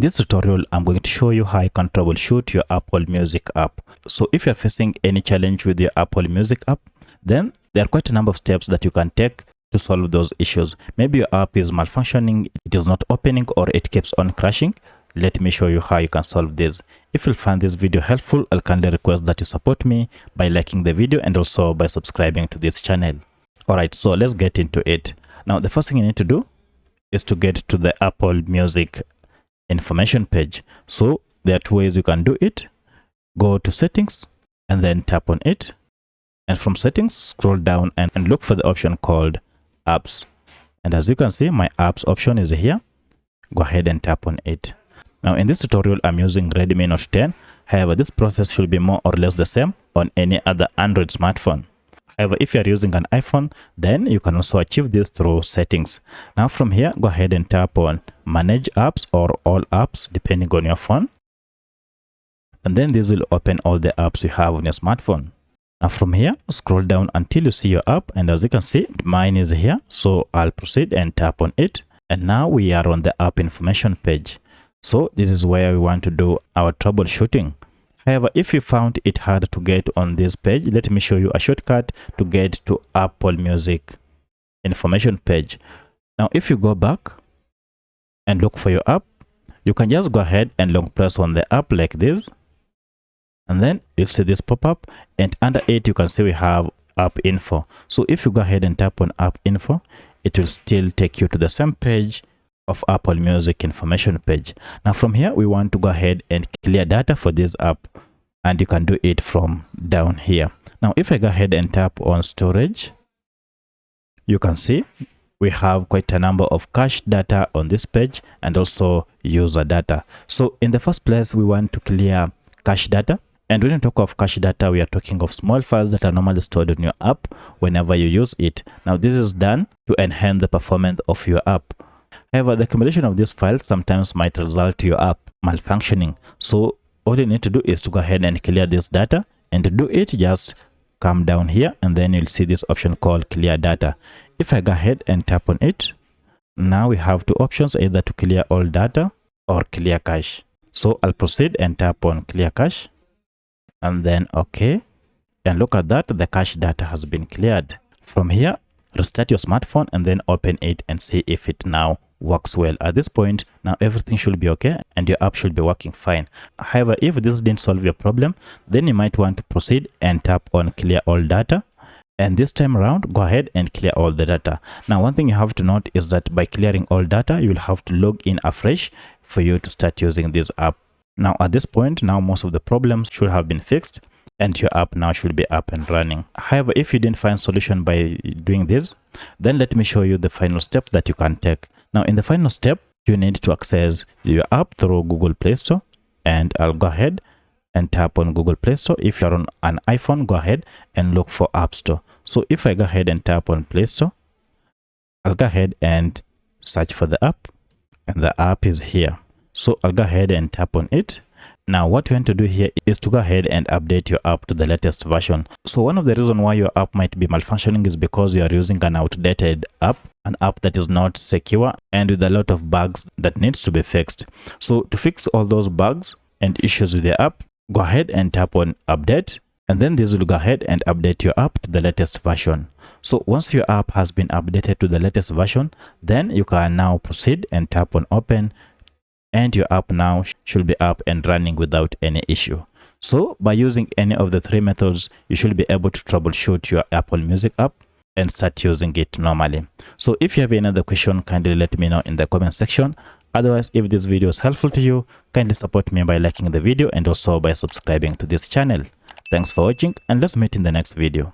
this tutorial, I'm going to show you how you can troubleshoot your Apple Music app. So if you're facing any challenge with your Apple Music app, then there are quite a number of steps that you can take to solve those issues. Maybe your app is malfunctioning, it is not opening, or it keeps on crashing. Let me show you how you can solve this. If you find this video helpful, I'll kindly request that you support me by liking the video and also by subscribing to this channel. Alright, so let's get into it. Now, the first thing you need to do is to get to the Apple Music information page. So there are two ways you can do it. Go to settings and then tap on it. And from settings, scroll down and look for the option called apps. And as you can see, my apps option is here. Go ahead and tap on it. Now in this tutorial, I'm using Redmi Note 10. However, this process should be more or less the same on any other Android smartphone. However, if you're using an iPhone, then you can also achieve this through settings. Now from here, go ahead and tap on manage apps or all apps depending on your phone. And then this will open all the apps you have on your smartphone. Now from here, scroll down until you see your app, and as you can see, mine is here. So I'll proceed and tap on it. And now we are on the app information page. So this is where we want to do our troubleshooting. However, if you found it hard to get on this page, let me show you a shortcut to get to Apple Music information page. Now, if you go back and look for your app, you can just go ahead and long press on the app like this. And then you'll see this pop up, and under it, you can see we have app info. So if you go ahead and tap on app info, it will still take you to the same page of Apple Music information page. Now from here, we want to go ahead and clear data for this app, and you can do it from down here. Now if I go ahead and tap on storage, you can see we have quite a number of cache data on this page and also user data. So in the first place, we want to clear cache data. And when you talk of cache data, we are talking of small files that are normally stored in your app whenever you use it. Now this is done to enhance the performance of your app. However, the accumulation of these files sometimes might result to your app malfunctioning. So all you need to do is to go ahead and clear this data. And to do it, just come down here and then you'll see this option called clear data. If I go ahead and tap on it, now we have two options, either to clear all data or clear cache. So I'll proceed and tap on clear cache and then OK. And look at that, the cache data has been cleared. From here, restart your smartphone and then open it and see if it now works well. At this point, now everything should be okay and your app should be working fine. However, if this didn't solve your problem, then you might want to proceed and tap on clear all data. And this time around, go ahead and clear all the data. Now, one thing you have to note is that by clearing all data, you will have to log in afresh for you to start using this app. Now, at this point, now most of the problems should have been fixed and your app now should be up and running. However, if you didn't find solution by doing this, then let me show you the final step that you can take. Now, in the final step, you need to access your app through Google Play Store, and I'll go ahead and tap on Google Play Store. If you're on an iPhone, go ahead and look for App Store. So if I go ahead and tap on Play Store, I'll go ahead and search for the app, and the app is here. So I'll go ahead and tap on it. Now what you want to do here is to go ahead and update your app to the latest version. So one of the reasons why your app might be malfunctioning is because you are using an outdated app, an app that is not secure and with a lot of bugs that needs to be fixed. So to fix all those bugs and issues with the app, go ahead and tap on update, and then this will go ahead and update your app to the latest version. So once your app has been updated to the latest version, then you can now proceed and tap on open, and your app now should be up and running without any issue. So by using any of the three methods, you should be able to troubleshoot your Apple Music app and start using it normally. So if you have any other question, kindly let me know in the comment section. Otherwise, if this video is helpful to you, kindly support me by liking the video and also by subscribing to this channel. Thanks for watching, and let's meet in the next video.